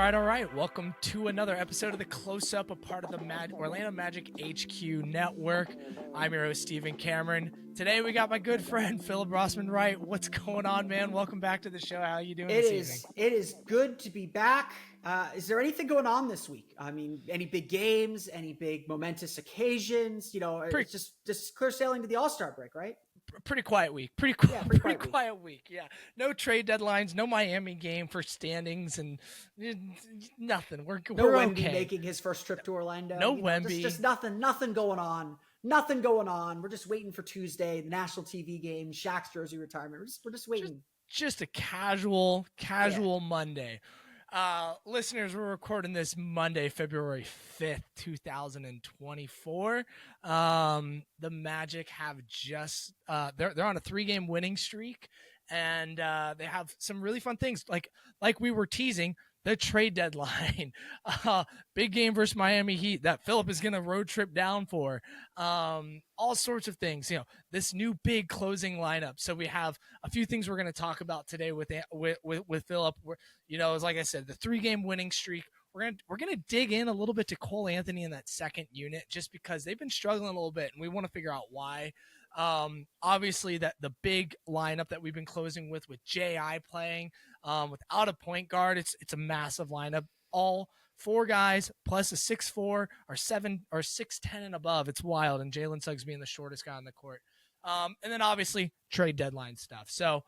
All right. Welcome to another episode of The Close-Up, a part of the Orlando Magic HQ Network. I'm your host, Stephen Cameron. Today we got my good friend, Phillip Rossman-Reich. What's going on, man? Welcome back to the show. How are you doing this evening? It is good to be back. Is there anything going on this week? I mean, any big games, any big momentous occasions? You know, it's just clear sailing to the All-Star break, right? Pretty quiet week. Pretty quiet week. Yeah. No trade deadlines, no Miami game for standings, and nothing. We're Wemby okay. Making his first trip to Orlando. No Wemby. Just nothing going on. Nothing going on. We're just waiting for Tuesday, the national TV game, Shaq's jersey retirement. We're just waiting. Just a casual Monday. Listeners, we're recording this Monday, February 5th, 2024. The Magic have just they're on a 3-game winning streak, and they have some really fun things like we were teasing. The trade deadline, big game versus Miami Heat that Phillip is going to road trip down for, all sorts of things, this new big closing lineup. So we have a few things we're going to talk about today with Phillip. As like I said, the 3-game winning streak. We're going to dig in a little bit to Cole Anthony in that second unit, just because they've been struggling a little bit and we want to figure out why. Obviously that the big lineup that we've been closing with J.I. playing, without a point guard, it's a massive lineup. All 4 guys plus a 6'4" or 7 or 6'10" and above. It's wild. And Jalen Suggs being the shortest guy on the court. And then obviously trade deadline stuff. So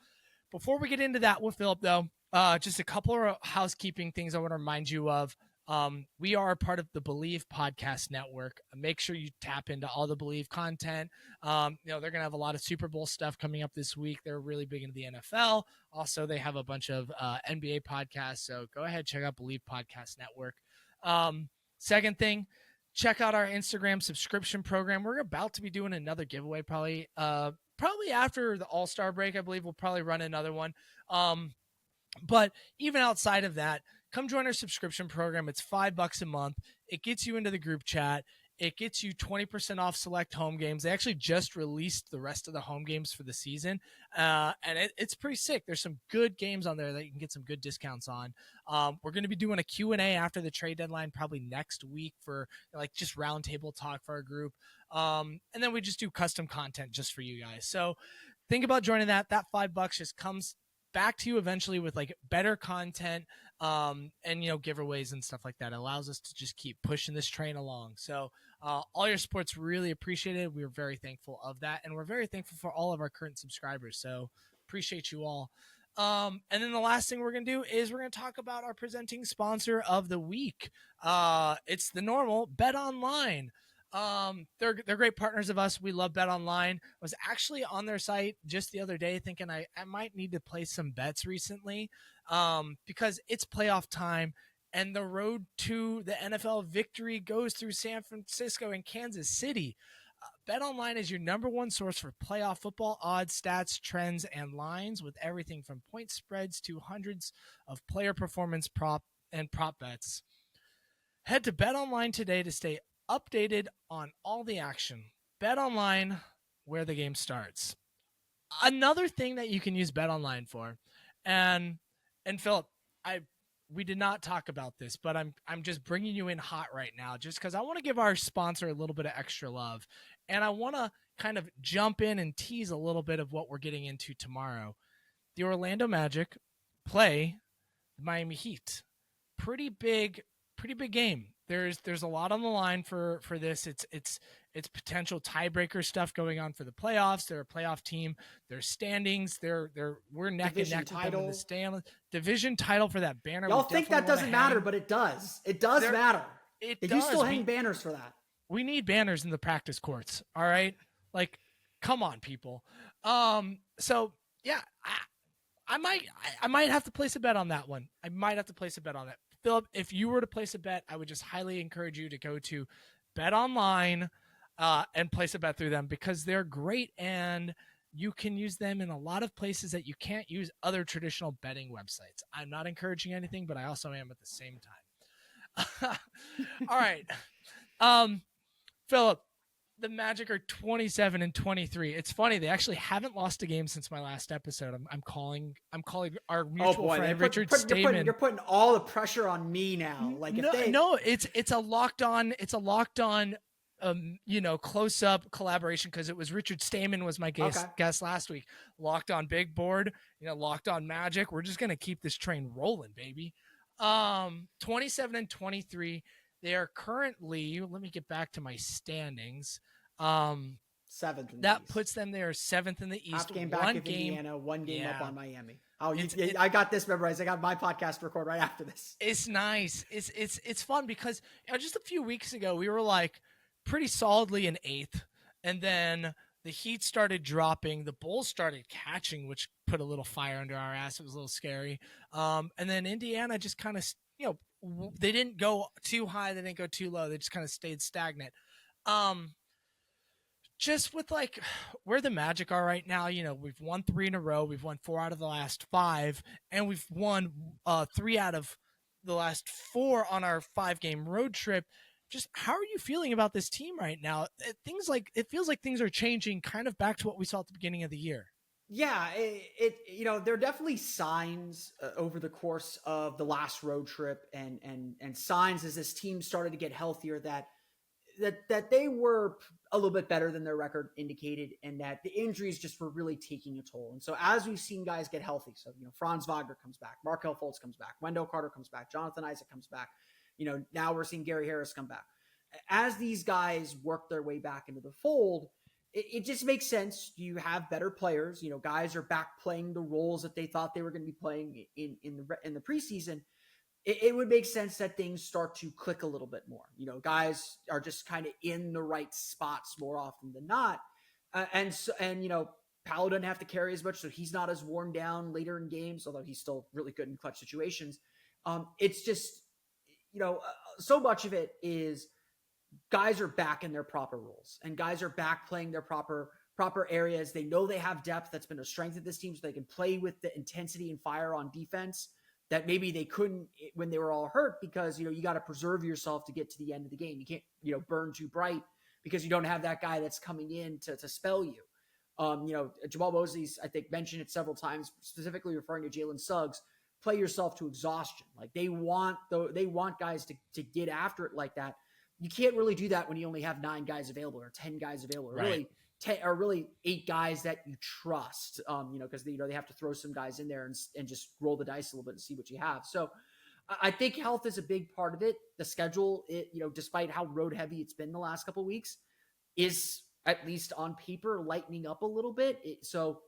before we get into that with Phillip, though, just a couple of housekeeping things I want to remind you of. We are a part of the Believe Podcast Network. Make sure you tap into all the Believe content. They're going to have a lot of Super Bowl stuff coming up this week. They're really big into the NFL. Also, they have a bunch of NBA podcasts. So go ahead, check out Believe Podcast Network. Second thing, check out our Instagram subscription program. We're about to be doing another giveaway probably after the All-Star break. I believe we'll probably run another one. But even outside of that, come join our subscription program. It's $5 a month. It gets you into the group chat. It gets you 20% off select home games. They actually just released the rest of the home games for the season. And it's pretty sick. There's some good games on there that you can get some good discounts on. We're going to be doing a Q&A after the trade deadline, probably next week, for just roundtable talk for our group. And then we just do custom content just for you guys. So think about joining that. That $5 just comes back to you eventually with better content, and giveaways and stuff like that. It allows us to just keep pushing this train along. So all your support's really appreciated. We're very thankful of that, and we're very thankful for all of our current subscribers. So appreciate you all. And then the last thing we're going to do is we're going to talk about our presenting sponsor of the week. It's the normal Bet Online. They're great partners of us. We love Bet Online. I was actually on their site just the other day thinking I might need to place some bets recently, because it's playoff time and the road to the NFL victory goes through San Francisco and Kansas City. Bet Online is your number one source for playoff football odds, stats, trends, and lines, with everything from point spreads to hundreds of player performance prop bets. Head to Bet Online today to stay updated on all the action. Bet Online, where the game starts. Another thing that you can use Bet Online for, and Phillip, we did not talk about this, but I'm just bringing you in hot right now, just because I want to give our sponsor a little bit of extra love, and I want to kind of jump in and tease a little bit of what we're getting into tomorrow. The Orlando Magic play the Miami Heat. Pretty big game. There's a lot on the line for this. It's potential tiebreaker stuff going on for the playoffs. They're a playoff team. Their standings. We're neck and neck with them in the Stanley division title for that banner. Y'all think that doesn't matter, but it does. It does matter. You still hang banners for that. We need banners in the practice courts. All right, come on, people. So yeah, I might have to place a bet on that one. I might have to place a bet on that. Phillip, if you were to place a bet, I would just highly encourage you to go to Bet Online and place a bet through them, because they're great, and You can use them in a lot of places that you can't use other traditional betting websites. I'm not encouraging anything, but I also am at the same time. All right. Phillip, the Magic are 27-23. It's funny, they actually haven't lost a game since my last episode. I'm calling our mutual friend Richard Stamen. You're putting all the pressure on me now. Like it's a locked on close up collaboration, because it was Richard Stamen was my guest last week. Locked on Big Board, Locked on Magic. We're just gonna keep this train rolling, baby. 27-23. They are currently, let me get back to my standings. Seventh. That puts them there seventh in the East. Half game back of Indiana, one game up on Miami. I got this memorized. I got my podcast to record right after this. It's nice. It's fun because just a few weeks ago we were like pretty solidly in eighth, and then the Heat started dropping. The Bulls started catching, which put a little fire under our ass. It was a little scary. And then Indiana just kind of, they didn't go too high. They didn't go too low. They just kind of stayed stagnant. Just with like where the Magic are right now, we've won 3 in a row. We've won 4 out of the last 5, and we've won 3 out of the last 4 on our 5-game road trip. Just how are you feeling about this team right now? It feels like things are changing kind of back to what we saw at the beginning of the year. Yeah, there are definitely signs over the course of the last road trip and signs as this team started to get healthier that they were a little bit better than their record indicated, and that the injuries just were really taking a toll. And so as we've seen guys get healthy, so, Franz Wagner comes back, Markelle Fultz comes back, Wendell Carter comes back, Jonathan Isaac comes back, now we're seeing Gary Harris come back. As these guys work their way back into the fold, it just makes sense. You have better players. Guys are back playing the roles that they thought they were going to be playing in the preseason. It would make sense that things start to click a little bit more. Guys are just kind of in the right spots more often than not. And Paolo doesn't have to carry as much, so he's not as worn down later in games, although he's still really good in clutch situations. It's just, so much of it is guys are back in their proper roles, and guys are back playing their proper areas. They know they have depth. That's been a strength of this team, so they can play with the intensity and fire on defense that maybe they couldn't when they were all hurt, because, you got to preserve yourself to get to the end of the game. You can't, burn too bright because you don't have that guy that's coming in to spell you. Jamal Mosley's, I think, mentioned it several times, specifically referring to Jalen Suggs, play yourself to exhaustion. Like they want guys to get after it like that. You can't really do that when you only have 9 guys available or 10 guys available, or right. really 8 guys that you trust, because they have to throw some guys in there and just roll the dice a little bit and see what you have. So I think health is a big part of it. The schedule, despite how road heavy it's been the last couple of weeks, is at least on paper lightening up a little bit. So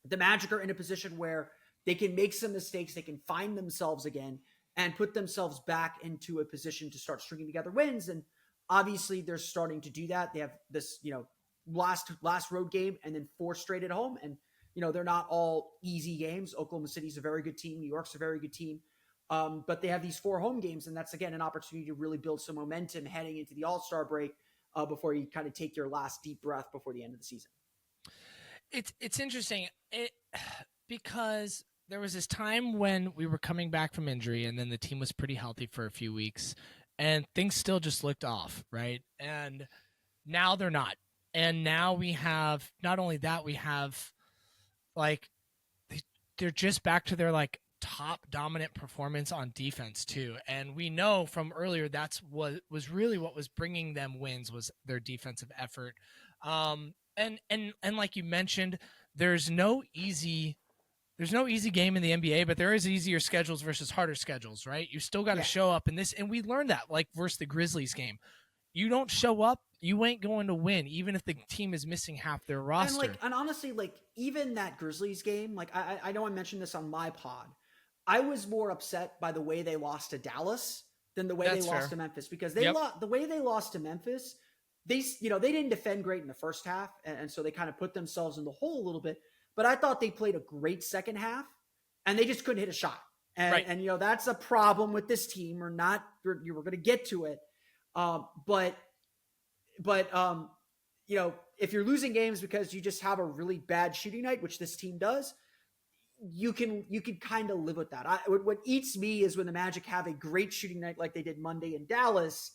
the Magic are in a position where they can make some mistakes, they can find themselves again, and put themselves back into a position to start stringing together wins. And obviously they're starting to do that. They have this, last road game and then 4 straight at home. And, they're not all easy games. Oklahoma City's a very good team. New York's a very good team. But they have these 4 home games, and that's, again, an opportunity to really build some momentum heading into the All-Star break before you kind of take your last deep breath before the end of the season. It's interesting because there was this time when we were coming back from injury, and then the team was pretty healthy for a few weeks, and things still just looked off, right? And now they're not. And now we have, not only that, we have they're just back to their top dominant performance on defense too. And we know from earlier that's what was really what was bringing them wins, was their defensive effort. And like you mentioned, there's no easy game in the NBA, but there is easier schedules versus harder schedules, right? You still got to show up in this. And we learned that versus the Grizzlies game. You don't show up, you ain't going to win, even if the team is missing half their roster. And honestly, even that Grizzlies game, I know I mentioned this on my pod. I was more upset by the way they lost to Dallas than the way they lost to Memphis, because the way they lost to Memphis, they didn't defend great in the first half. And so they kind of put themselves in the hole a little bit, but I thought they played a great second half and they just couldn't hit a shot. And that's a problem with this team. We're going to get to it. But if you're losing games because you just have a really bad shooting night, which this team does, you can kind of live with that. What eats me is when the Magic have a great shooting night like they did Monday in Dallas,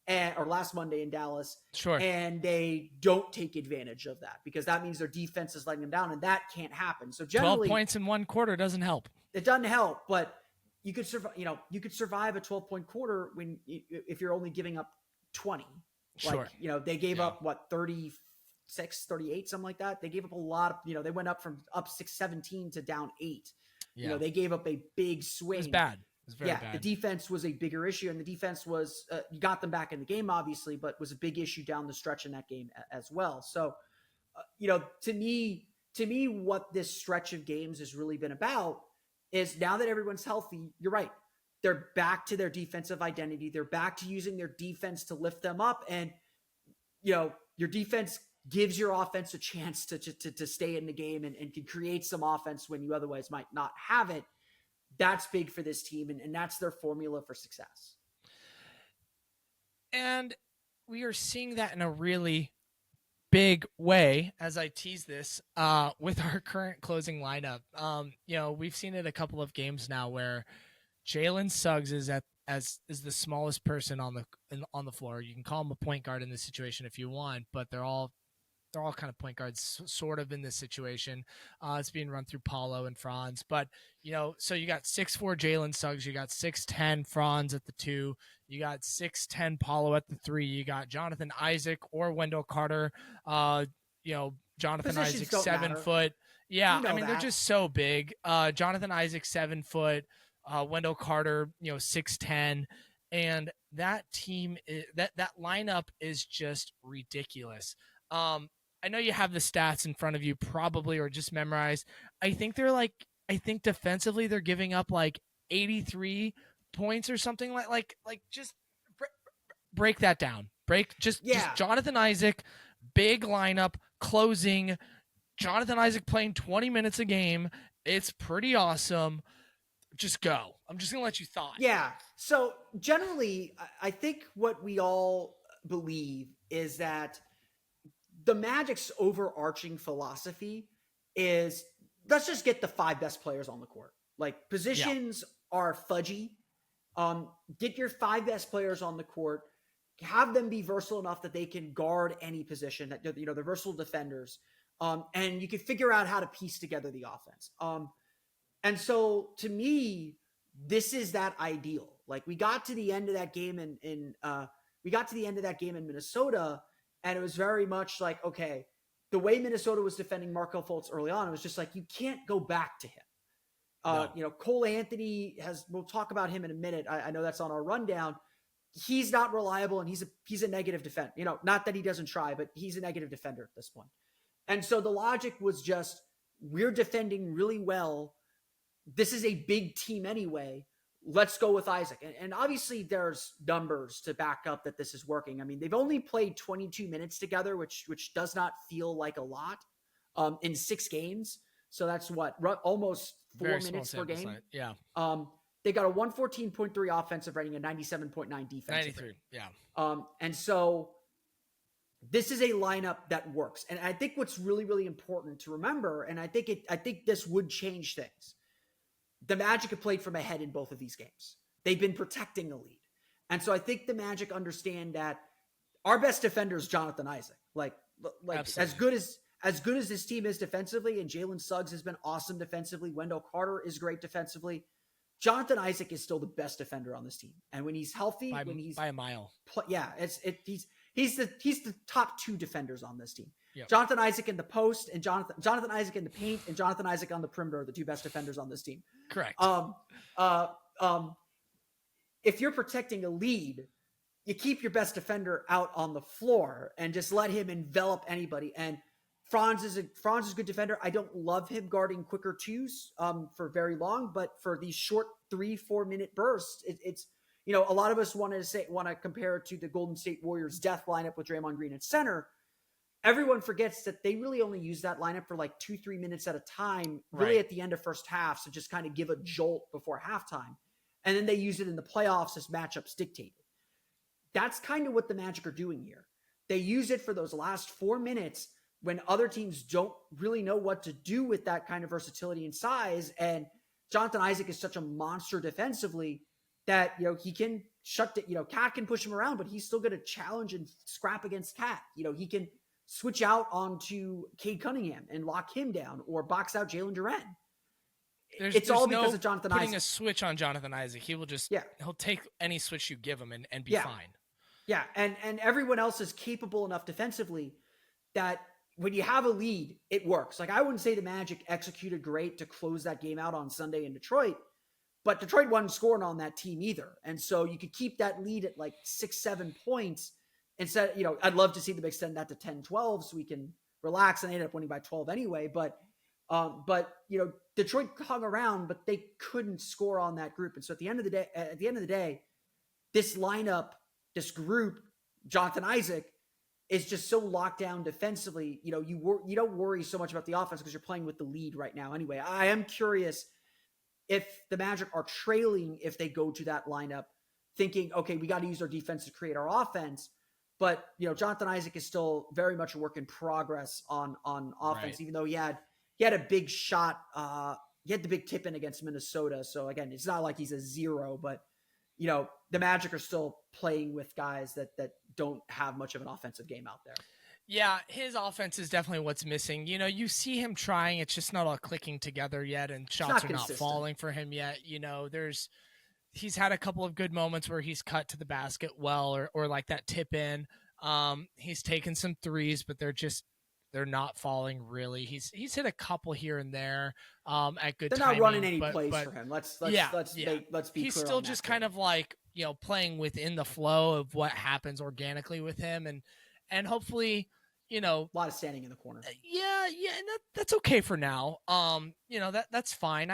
or last Monday in Dallas, Sure. and they don't take advantage of that because that means their defense is letting them down, and that can't happen. So generally, 12 points in one quarter doesn't help. It doesn't help, but you could survive. You could survive a 12-point quarter if you're only giving up 20. Sure. Like, they gave up what 36, 38, something like that. They gave up a lot of. They went up from up 6-17 to down 8. Yeah. They gave up a big swing. It was bad. It was very bad. The defense was a bigger issue, and the defense was you got them back in the game, obviously, but was a big issue down the stretch in that game as well. So, to me, what this stretch of games has really been about is now that everyone's healthy, you're right. They're back to their defensive identity. They're back to using their defense to lift them up, and your defense gives your offense a chance to stay in the game and can create some offense when you otherwise might not have it. That's big for this team, and that's their formula for success. And we are seeing that in a really big way, as I tease this, with our current closing lineup. We've seen it a couple of games now where Jalen Suggs is the smallest person on the floor. You can call him a point guard in this situation if you want, but they're all kind of point guards sort of in this situation. It's being run through Paulo and Franz, but so you got 6'4" Jalen Suggs, you got 6'10" Franz at the 2, you got 6'10" Paulo at the 3, you got Jonathan Isaac or Wendell Carter. Jonathan Isaac 7 foot. Yeah, they're just so big. Jonathan Isaac 7 foot, Wendell Carter 6'10", and that team that lineup is just ridiculous. I know you have the stats in front of you probably, or just memorized. I think defensively they're giving up like 83 points or something like just break that down. Just Jonathan Isaac, big lineup, closing. Jonathan Isaac playing 20 minutes a game. It's pretty awesome. Just go. I'm just going to let you thought. Yeah. So generally, I think what we all believe is that the Magic's overarching philosophy is let's just get the 5 best players on the court. Like, positions are fudgy. Get your 5 best players on the court. Have them be versatile enough that they can guard any position. That they're versatile defenders. And you can figure out how to piece together the offense. And so, to me, this is that ideal. Like, we got to the end of that game in Minnesota. And it was very much like, okay, the way Minnesota was defending Markelle Fultz early on, it was just like, you can't go back to him. No. Cole Anthony we'll talk about him in a minute. I know that's on our rundown. He's not reliable, and he's a negative defender. Not that he doesn't try, but he's a negative defender at this point. And so the logic was just, we're defending really well. This is a big team anyway. Let's go with Isaac. And obviously there's numbers to back up that this is working. They've only played 22 minutes together, which does not feel like a lot in 6 games. So that's almost 4 minutes per game. Side. Yeah. They got a 114.3 offensive rating and 97.9 defensive 93. rating. Yeah. And so this is a lineup that works. And I think what's really, really important to remember, and I think this would change things. The Magic have played from ahead in both of these games. They've been protecting the lead. And so I think the Magic understand that our best defender is Jonathan Isaac. Like as good as this team is defensively, and Jalen Suggs has been awesome defensively, Wendell Carter is great defensively, Jonathan Isaac is still the best defender on this team. And when he's healthy, by a mile. He's the top 2 defenders on this team. Yep. Jonathan Isaac in the post and Jonathan Isaac in the paint and Jonathan Isaac on the perimeter are the 2 best defenders on this team. Correct. If you're protecting a lead, you keep your best defender out on the floor and just let him envelop anybody. And Franz is a good defender. I don't love him guarding quicker 2s for very long, but for these short 3-4 minute bursts, it's a lot of us want to compare it to the Golden State Warriors death lineup with Draymond Green at center. Everyone forgets that they really only use that lineup for like 2-3 minutes at a time, really at the end of first half. So just kind of give a jolt before halftime. And then they use it in the playoffs as matchups dictated. That's kind of what the Magic are doing here. they use it for those last 4 minutes when other teams don't really know what to do with that kind of versatility and size. And Jonathan Isaac is such a monster defensively that, he can Cat can push him around, but he's still going to challenge and scrap against Cat. He can switch out onto Cade Cunningham and lock him down, or box out Jalen Duren. It's all because of Jonathan putting Isaac. A switch on Jonathan Isaac. He will just he'll take any switch you give him and be fine. Yeah, and everyone else is capable enough defensively that when you have a lead, it works. Like, I wouldn't say the Magic executed great to close that game out on Sunday in Detroit, but Detroit wasn't scoring on that team either. And so you could keep that lead at like 6-7 points instead. I'd love to see them extend that to 10-12 so we can relax, and they ended up winning by 12 anyway. But Detroit hung around, but they couldn't score on that group. And so at the end of the day, this lineup, this group, Jonathan Isaac, is just so locked down defensively. You don't worry so much about the offense because you're playing with the lead right now. Anyway, I am curious if the Magic are trailing, if they go to that lineup thinking, okay, we got to use our defense to create our offense. But, Jonathan Isaac is still very much a work in progress on offense, even though he had a big shot. He had the big tip in against Minnesota. So again, it's not like he's a zero, but the Magic are still playing with guys that don't have much of an offensive game out there. Yeah, his offense is definitely what's missing. You see him trying, it's just not all clicking together yet, and shots are not falling for him yet. He's had a couple of good moments where he's cut to the basket well, or like that tip in. He's taken some threes, but they're not falling really. He's hit a couple here and there at good timing. They're not running any plays for him. Let's be he's clear still just kind of like, playing within the flow of what happens organically with him, and hopefully, a lot of standing in the corner. And that's okay for now. That's fine.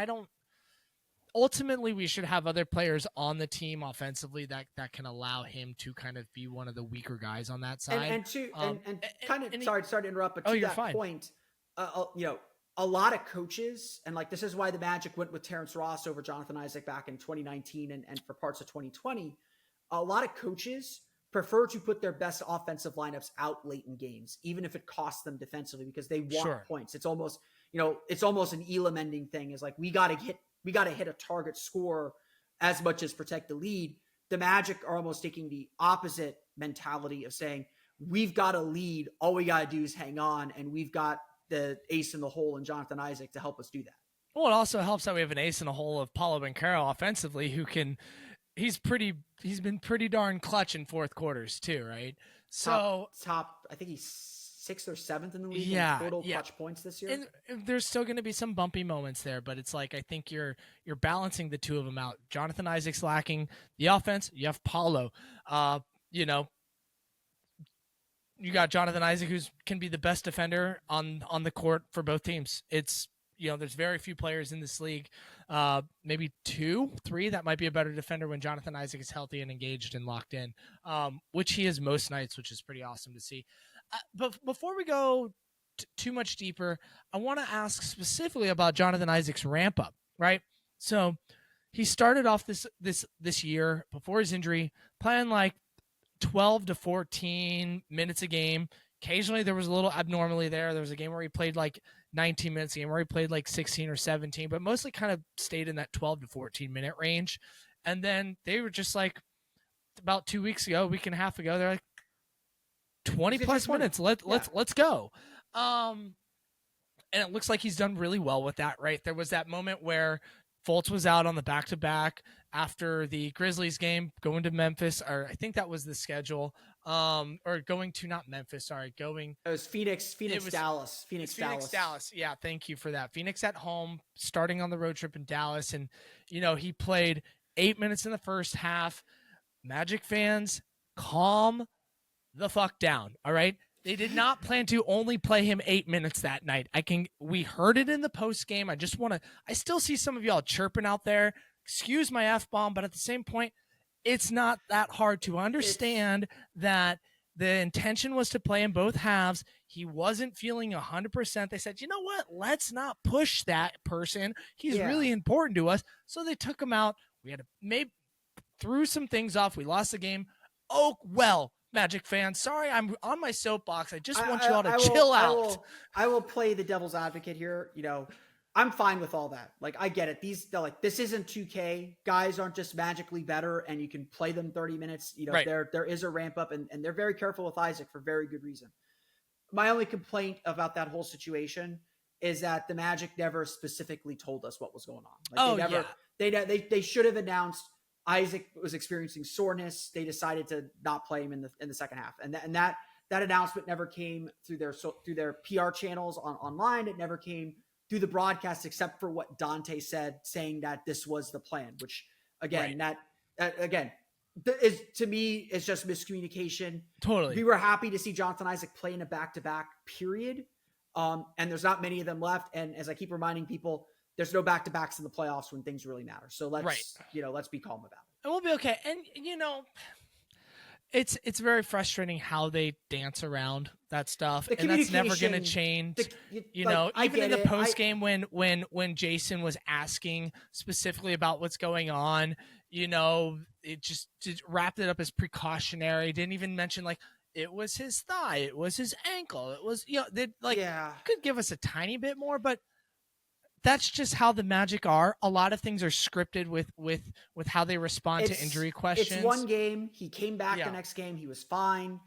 Ultimately, we should have other players on the team offensively that can allow him to kind of be one of the weaker guys on that side. Sorry to interrupt, but to that point, a lot of coaches, and like, this is why the Magic went with Terrence Ross over Jonathan Isaac back in 2019 and for parts of 2020. A lot of coaches prefer to put their best offensive lineups out late in games, even if it costs them defensively, because they want points. It's almost an Elam ending thing. Is like, we got to hit a target score as much as protect the lead. The Magic are almost taking the opposite mentality of saying, we've got a lead. All we got to do is hang on. And we've got the ace in the hole in Jonathan Isaac to help us do that. Well, it also helps that we have an ace in the hole of Paolo Banchero offensively, he's been pretty darn clutch in fourth quarters too, right? So top I think he's 6th or 7th in the league in total clutch points this year. And there's still going to be some bumpy moments there, but it's like, I think you're balancing the two of them out. Jonathan Isaac's lacking the offense. You have Paulo. You got Jonathan Isaac, who can be the best defender on the court for both teams. It's, there's very few players in this league, maybe 2, 3 that might be a better defender when Jonathan Isaac is healthy and engaged and locked in, which he is most nights, which is pretty awesome to see. But before we go too much deeper, I want to ask specifically about Jonathan Isaac's ramp up, right? So he started off this year before his injury playing like 12 to 14 minutes a game. Occasionally there was a little abnormality there. There was a game where he played like 19 minutes, a game where he played like 16 or 17, but mostly kind of stayed in that 12 to 14 minute range. And then they were just like, about 2 weeks ago, week and a half ago, they're like, 20 plus minutes. Let's go. And it looks like he's done really well with that, right? There was that moment where Fultz was out on the back-to-back after the Grizzlies game, going to Memphis, or I think that was the schedule, or going to, not Memphis, sorry, going. It was Phoenix, Dallas. Dallas. Yeah, thank you for that. Phoenix at home, starting on the road trip in Dallas. And, he played 8 minutes in the first half. Magic fans, calm the fuck down. All right. They did not plan to only play him 8 minutes that night. We heard it in the post game. I still see some of y'all chirping out there. Excuse my F-bomb, but at the same point, it's not that hard to understand that the intention was to play in both halves. He wasn't feeling 100%. They said, you know what? Let's not push that person. He's really important to us. So they took him out. We had to threw some things off. We lost the game. Oh, well, Magic fans. Sorry, I'm on my soapbox. I just want you all to I chill out. I will play the devil's advocate here. I'm fine with all that. Like, I get it. This isn't 2K. Guys aren't just magically better, and you can play them 30 minutes. Right. There is a ramp up, and they're very careful with Isaac for very good reason. My only complaint about that whole situation is that the Magic never specifically told us what was going on. Like, they should have announced Isaac was experiencing soreness. They decided to not play him in the second half, and that announcement never came through their PR channels online. It never came through the broadcast, except for what Dante said, saying that this was the plan. Which again, Right. that again is, to me, is just miscommunication. Totally. We were happy to see Jonathan Isaac play in a back-to-back period, and there's not many of them left. And as I keep reminding people, there's no back-to-backs in the playoffs when things really matter. So let's be calm about it. And we'll be okay. And it's very frustrating how they dance around that stuff, and that's never going to change. Even in the post game when Jason was asking specifically about what's going on, it just wrapped it up as precautionary. Didn't even mention like it was his thigh, it was his ankle, it was could give us a tiny bit more, but that's just how the Magic are. A lot of things are scripted with how they respond to injury questions. It's one game. He came back the next game. He was fine.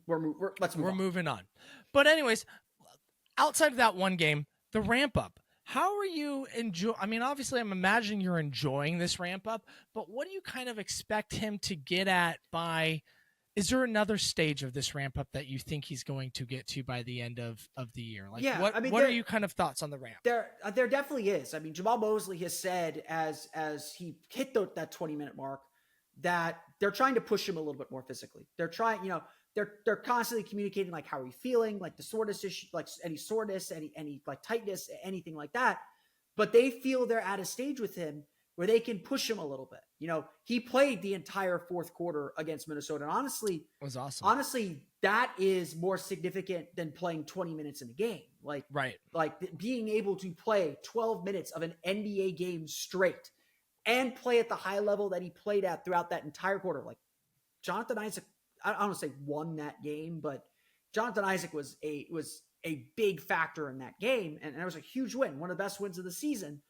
We're moving on. But anyways, outside of that one game, the ramp up. How are you obviously I'm imagining you're enjoying this ramp up, but what do you kind of expect him to get at by? Is there another stage of this ramp up that you think he's going to get to by the end of the year? What are you kind of thoughts on the ramp? There definitely is. I mean, Jamal Mosley has said as he hit that 20-minute mark that they're trying to push him a little bit more physically. They're trying, they're constantly communicating like how are you feeling, like the soreness issue, like any soreness, any like tightness, anything like that. But they feel they're at a stage with him where they can push him a little bit. He played the entire fourth quarter against Minnesota. And honestly, it was awesome. Honestly, that is more significant than playing 20 minutes in a game. Like being able to play 12 minutes of an NBA game straight and play at the high level that he played at throughout that entire quarter. Like, Jonathan Isaac, I don't want to say won that game, but Jonathan Isaac was a big factor in that game. And it was a huge win, one of the best wins of the season.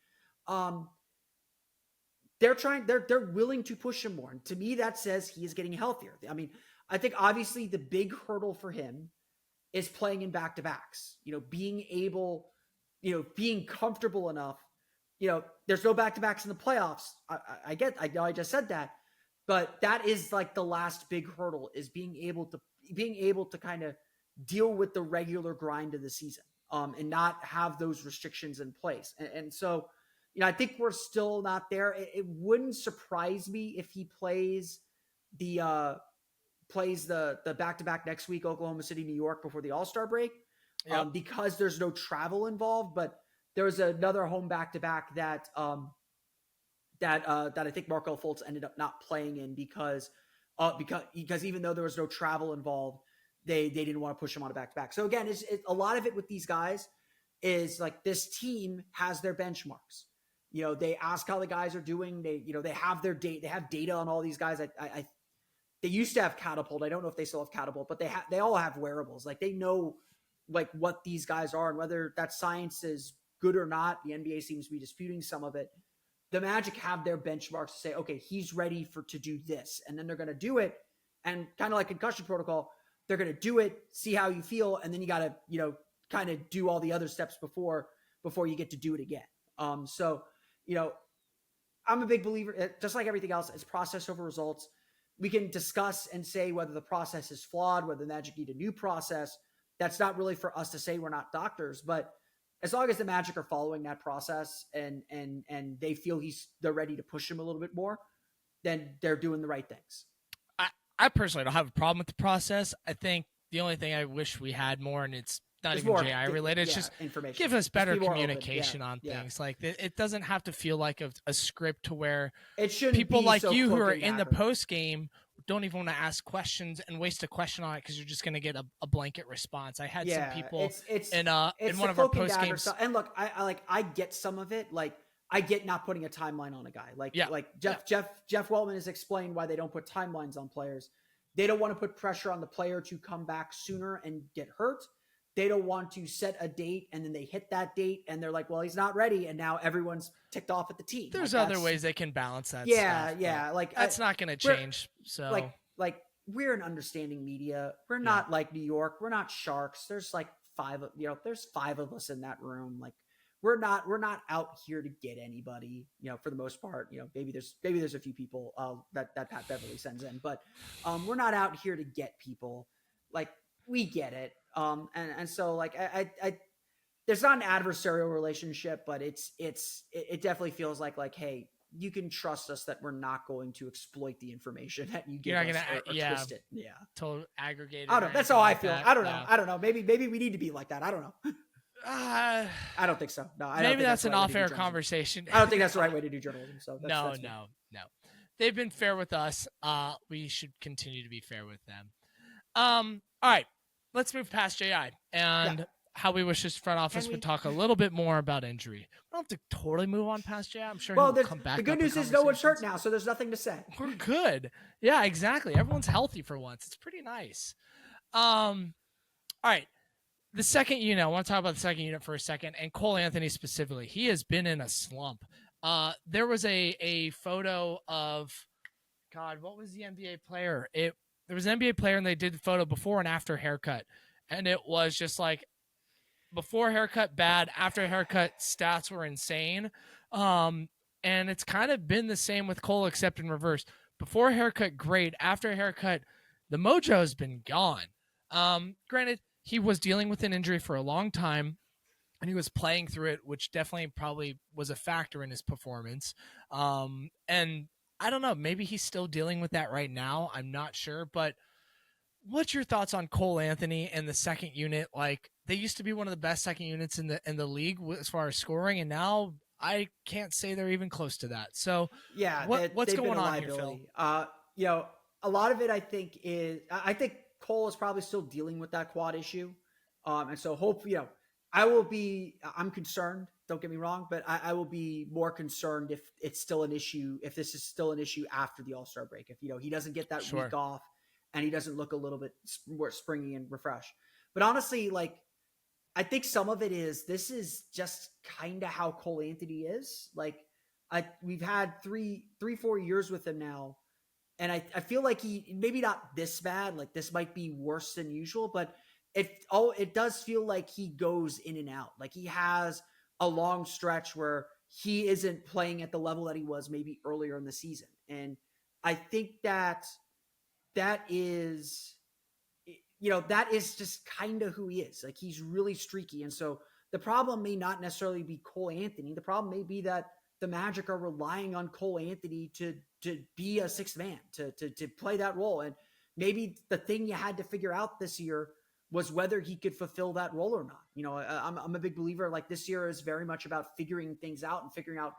They're willing to push him more. And to me, that says he is getting healthier. I mean, I think obviously the big hurdle for him is playing in back-to-backs, being able, being comfortable enough, there's no back-to-backs in the playoffs. I know I just said that, but that is like the last big hurdle, is being able to kind of deal with the regular grind of the season, and not have those restrictions in place. And so, I think we're still not there. It wouldn't surprise me if he plays the back-to-back next week, Oklahoma City, New York, before the All-Star break, because there's no travel involved. But there was another home back-to-back that I think Markelle Fultz ended up not playing in because even though there was no travel involved, they didn't want to push him on a back-to-back. So again, it's a lot of it with these guys is like this team has their benchmarks. They ask how the guys are doing. They have their data. They have data on all these guys. They used to have Catapult. I don't know if they still have Catapult, but they all have wearables. Like, they know like what these guys are, and whether that science is good or not. The NBA seems to be disputing some of it. The Magic have their benchmarks to say, okay, he's ready to do this, and then they're going to do it. And kind of like concussion protocol, they're going to do it, see how you feel, and then you got to kind of do all the other steps before you get to do it again. So. I'm a big believer, just like everything else, it's process over results. We can discuss and say whether the process is flawed, whether the Magic need a new process. That's not really for us to say. We're not doctors, but as long as the Magic are following that process and they feel they're ready to push him a little bit more, then they're doing the right things. I personally don't have a problem with the process. I think the only thing I wish we had more, and it's not even JI related, it's just information. Give us better communication on things. Like, it doesn't have to feel like a script to where it shouldn't people be like so you who are in the post game don't even want to ask questions and waste a question on it because you're just going to get a blanket response. I had some people in one of our post games. And look, I get some of it. Like, I get not putting a timeline on a guy. Like Jeff Weltman has explained why they don't put timelines on players. They don't want to put pressure on the player to come back sooner and get hurt. They don't want to set a date and then they hit that date and they're like, well, he's not ready. And now everyone's ticked off at the team. There's like, other ways they can balance that yeah, stuff. Yeah. Like that's not going to change. So like we're an understanding media. We're not like New York. We're not Sharks. There's like there's 5 of us in that room. Like we're not out here to get anybody, for the most part. Maybe there's a few people that Pat Beverly sends in, but we're not out here to get people. Like we get it. And so like I there's not an adversarial relationship, but it definitely feels like, hey, you can trust us that we're not going to exploit the information that you give us or twist it. Yeah. Total aggregated. I don't know. That's how I feel. That. I don't know. I don't know. Maybe we need to be like that. I don't know. I don't think so. No, maybe that's an off-air conversration. I don't think that's the right way to do journalism. So no. They've been fair with us. We should continue to be fair with them. All right, let's move past JI and how we wish this front office would talk a little bit more about injury. We don't have to totally move on past JI. I'm sure. Well, he'll come back. The good news is no one's hurt now, so there's nothing to say. We're good. Yeah, exactly. Everyone's healthy for once. It's pretty nice. All right. The second unit, I want to talk about the second unit for a second, and Cole Anthony specifically. He has been in a slump. There was a photo of, God, what was the NBA player? There was an NBA player, and they did the photo before and after haircut, and it was just like before haircut, bad. After haircut, stats were insane. And it's kind of been the same with Cole, except in reverse. Before haircut, great. After haircut, the mojo has been gone. Granted, he was dealing with an injury for a long time, and he was playing through it, which definitely probably was a factor in his performance. And I don't know, maybe he's still dealing with that right now. I'm not sure, but what's your thoughts on Cole Anthony and the second unit? Like, they used to be one of the best second units in the league as far as scoring, and now I can't say they're even close to that. So yeah, what's going on here, Phil? A lot of it I think Cole is probably still dealing with that quad issue. And so I'm concerned, don't get me wrong, but I will be more concerned if it's still an issue, if this is still an issue after the All-Star break, if, he doesn't get that week off and he doesn't look a little bit more springy and refreshed. But honestly, like, I think some of it this is just kind of how Cole Anthony is. Like we've had 3-4 years with him now. And I feel like he maybe not this bad, like this might be worse than usual, but it does feel like he goes in and out. Like he has a long stretch where he isn't playing at the level that he was maybe earlier in the season. And I think that is, that is just kind of who he is. Like he's really streaky. And so the problem may not necessarily be Cole Anthony. The problem may be that the Magic are relying on Cole Anthony to be a sixth man, to play that role. And maybe the thing you had to figure out this year was whether he could fulfill that role or not. I'm a big believer, like this year is very much about figuring things out and figuring out,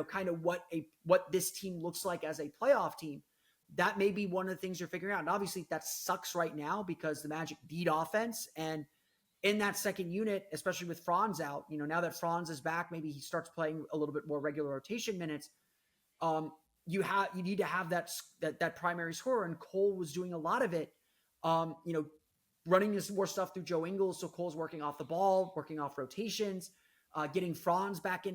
kind of what this team looks like as a playoff team. That may be one of the things you're figuring out. And obviously that sucks right now because the Magic need offense. And in that second unit, especially with Franz out, now that Franz is back, maybe he starts playing a little bit more regular rotation minutes. You need to have that primary scorer, and Cole was doing a lot of it. Running this more stuff through Joe Ingles, so Cole's working off the ball, working off rotations, getting Franz back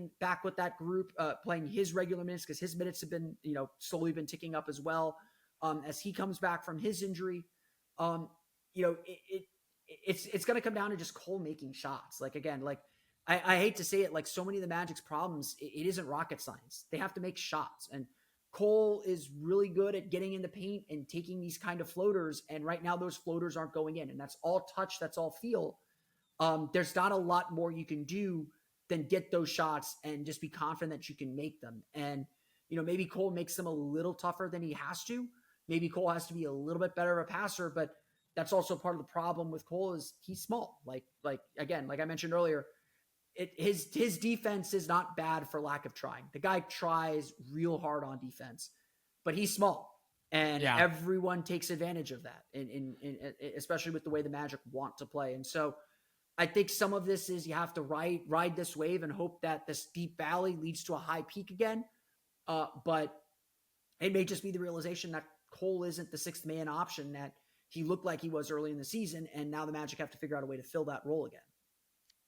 with that group, playing his regular minutes because his minutes have been slowly been ticking up as well. As he comes back from his injury, it's going to come down to just Cole making shots. Like, again, like I hate to say it, like so many of the Magic's problems, it isn't rocket science. They have to make shots. And Cole is really good at getting in the paint and taking these kind of floaters. And right now those floaters aren't going in, and that's all touch. That's all feel. There's not a lot more you can do than get those shots and just be confident that you can make them. And, maybe Cole makes them a little tougher than he has to. Maybe Cole has to be a little bit better of a passer, but that's also part of the problem with Cole is he's small. Like again, like I mentioned earlier, his defense is not bad for lack of trying. The guy tries real hard on defense, but he's small, and everyone takes advantage of that. In especially with the way the Magic want to play. And so I think some of this is you have to ride this wave and hope that this deep valley leads to a high peak again. But it may just be the realization that Cole isn't the sixth man option that he looked like he was early in the season, and now the Magic have to figure out a way to fill that role again.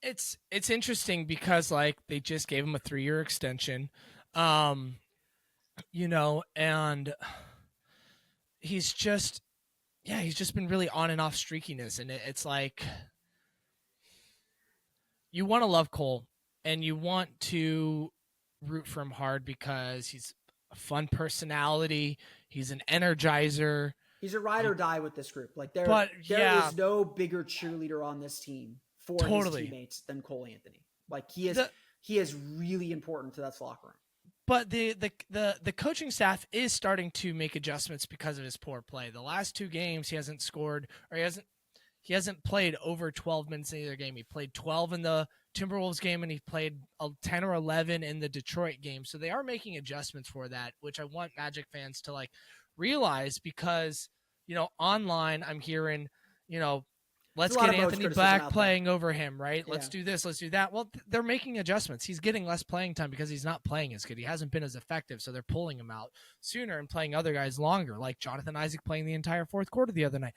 It's interesting because like they just gave him a 3-year extension, um, and he's just he's just been really on and off streakiness, and it's like you want to love Cole and you want to root for him hard because he's a fun personality, he's an energizer. He's a ride or die with this group. Like there is no bigger cheerleader on this team for his teammates than Cole Anthony. Like he is really important to that locker room. But the coaching staff is starting to make adjustments because of his poor play. The last 2 games he hasn't scored, or he hasn't played over 12 minutes in either game. He played 12 in the Timberwolves game and he played 10 or 11 in the Detroit game. So they are making adjustments for that, which I want Magic fans to like realize because, online I'm hearing, let's get Anthony back playing over him, right? Yeah. Let's do this, let's do that. Well, they're making adjustments. He's getting less playing time because he's not playing as good. He hasn't been as effective, so they're pulling him out sooner and playing other guys longer, like Jonathan Isaac playing the entire fourth quarter the other night.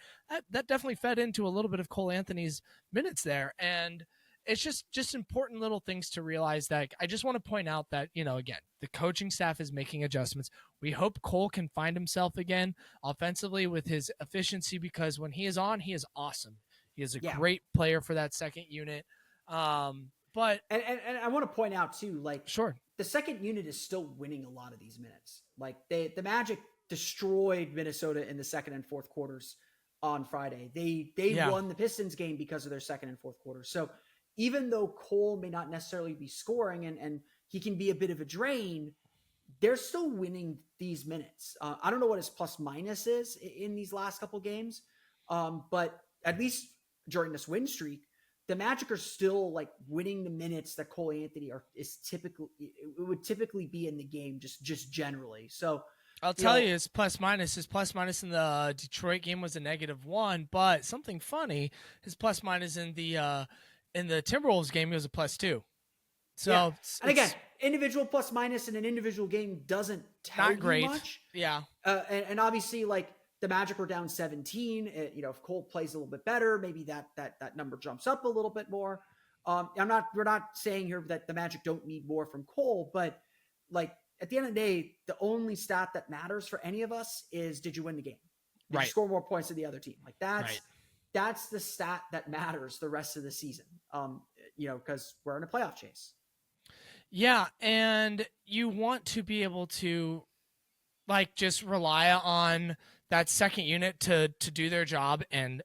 That definitely fed into a little bit of Cole Anthony's minutes there, and it's just important little things to realize that I just want to point out that, again, the coaching staff is making adjustments. We hope Cole can find himself again offensively with his efficiency because when he is on, he is awesome. He is a great player for that second unit. But I want to point out too, like sure, the second unit is still winning a lot of these minutes. Like the Magic destroyed Minnesota in the second and fourth quarters on Friday. They won the Pistons game because of their second and fourth quarters. So even though Cole may not necessarily be scoring and he can be a bit of a drain, they're still winning these minutes. I don't know what his plus minus is in these last couple games, but at least during this win streak, the Magic are still like winning the minutes that Cole Anthony would typically be in the game just generally. So I'll tell you his plus minus in the Detroit game was a -1, but something funny, his plus minus in the Timberwolves game was a +2. So and again, individual plus minus in an individual game doesn't tell you much. Yeah. And obviously like the Magic were down 17. If Cole plays a little bit better, maybe that number jumps up a little bit more. We're not saying here that the Magic don't need more from Cole, but like at the end of the day, the only stat that matters for any of us is, did you win the game? Did you score more points than the other team? Like that's the stat that matters the rest of the season. Because we're in a playoff chase. Yeah, and you want to be able to like just rely on that second unit to do their job and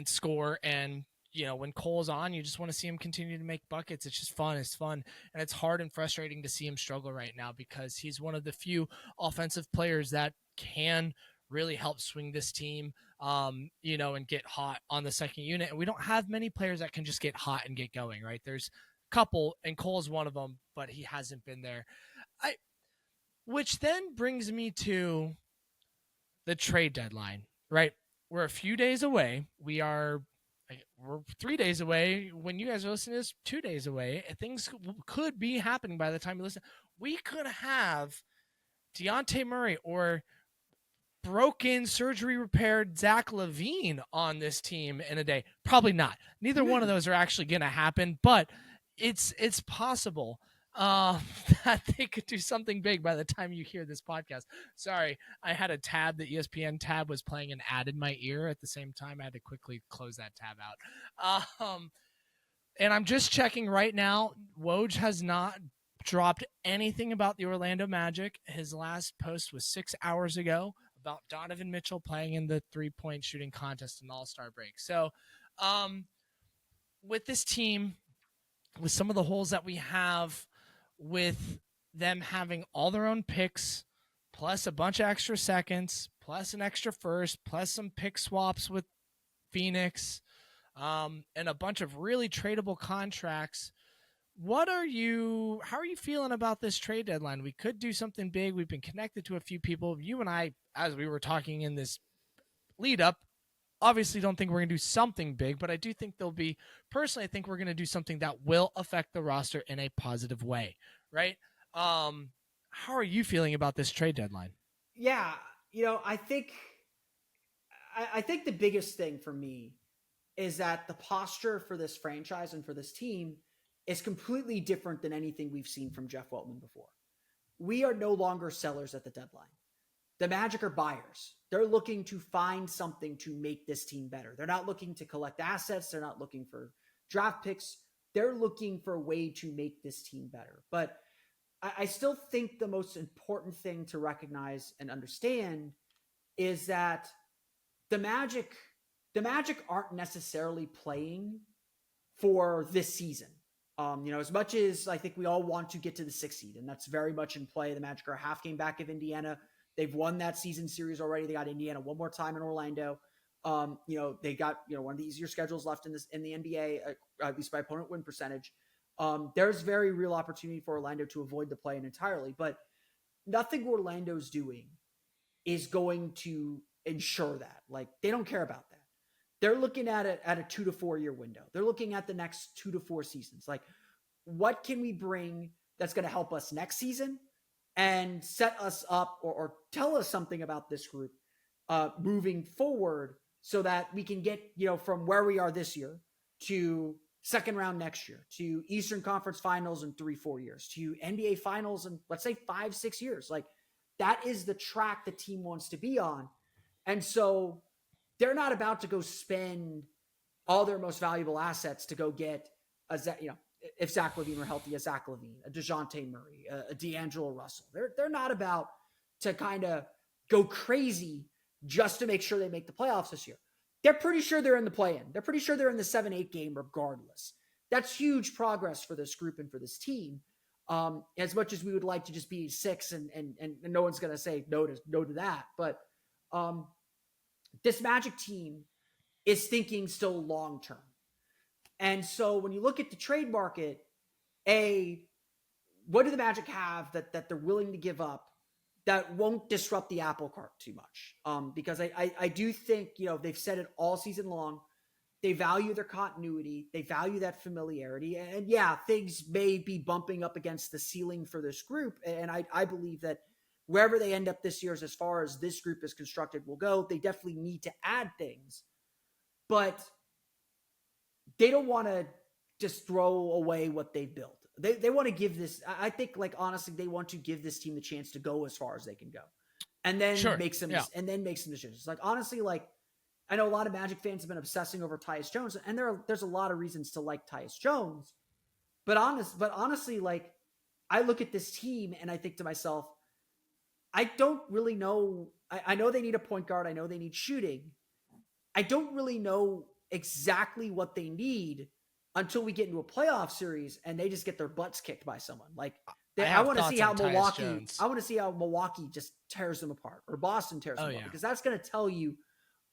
score. And when Cole's on, you just want to see him continue to make buckets. It's just fun. It's fun, and it's hard and frustrating to see him struggle right now because he's one of the few offensive players that can really help swing this team, and get hot on the second unit. And we don't have many players that can just get hot and get going, right? There's a couple, and Cole's one of them, but he hasn't been there. Which then brings me to the trade deadline, right? We're a few days away. We're 3 days away. When you guys are listening to this, 2 days away. Things could be happening by the time you listen. We could have Dejounte Murray or broken, surgery repaired Zach LaVine on this team in a day. Probably not. Neither one of those are actually going to happen, but it's possible that they could do something big by the time you hear this podcast. Sorry, I had a tab, the ESPN tab was playing an ad in my ear at the same time. I had to quickly close that tab out. And I'm just checking right now. Woj has not dropped anything about the Orlando Magic. His last post was 6 hours ago about Donovan Mitchell playing in the 3-point shooting contest in the All-Star break. So with this team, with some of the holes that we have, with them having all their own picks, plus a bunch of extra seconds, plus an extra first, plus some pick swaps with Phoenix, and a bunch of really tradable contracts. How are you feeling about this trade deadline? We could do something big. We've been connected to a few people. You and I, as we were talking in this lead up, obviously don't think we're going to do something big, but I do think personally, I think we're going to do something that will affect the roster in a positive way, right? How are you feeling about this trade deadline? Yeah, I think the biggest thing for me is that the posture for this franchise and for this team is completely different than anything we've seen from Jeff Weltman before. We are no longer sellers at the deadline. The Magic are buyers. They're looking to find something to make this team better. They're not looking to collect assets. They're not looking for draft picks. They're looking for a way to make this team better. But I still think the most important thing to recognize and understand is that the Magic aren't necessarily playing for this season. As much as I think we all want to get to the 6th seed, and that's very much in play. The Magic are a half game back of Indiana. They've won that season series already. They got Indiana one more time in Orlando. They got one of the easier schedules left in the NBA, at least by opponent win percentage. There's very real opportunity for Orlando to avoid the play-in entirely, but nothing Orlando's doing is going to ensure that. Like, they don't care about that. They're looking at it at a 2 to 4 year window. They're looking at the next 2 to 4 seasons. Like, what can we bring that's going to help us next season and set us up or tell us something about this group moving forward so that we can get, from where we are this year to second round next year, to Eastern Conference Finals in 3-4 years, to NBA Finals in, let's say, 5-6 years. Like, that is the track the team wants to be on. And so they're not about to go spend all their most valuable assets to go get if Zach LaVine were healthy, a Zach LaVine, a DeJounte Murray, a D'Angelo Russell. They're not about to kind of go crazy just to make sure they make the playoffs this year. They're pretty sure they're in the play-in. They're pretty sure they're in the 7-8 game regardless. That's huge progress for this group and for this team. As much as we would like to just be 6 and no one's going to say no to that. But this Magic team is thinking still long-term. And so when you look at the trade market, what do the Magic have that they're willing to give up that won't disrupt the apple cart too much? Because I do think, they've said it all season long. They value their continuity. They value that familiarity. And yeah, things may be bumping up against the ceiling for this group. And I believe that wherever they end up this year, as far as this group is constructed will go, they definitely need to add things. But they don't want to just throw away what they've built. They want to give this, I think, honestly, they want to give this team the chance to go as far as they can go. And then make some decisions. Honestly, I know a lot of Magic fans have been obsessing over Tyus Jones, and there's a lot of reasons to like Tyus Jones. But honestly, I look at this team and I think to myself, I don't really know. I know they need a point guard. I know they need shooting. I don't really know exactly what they need until we get into a playoff series and they just get their butts kicked by someone. I want to see how Milwaukee just tears them apart, or Boston tears them apart, because that's going to tell you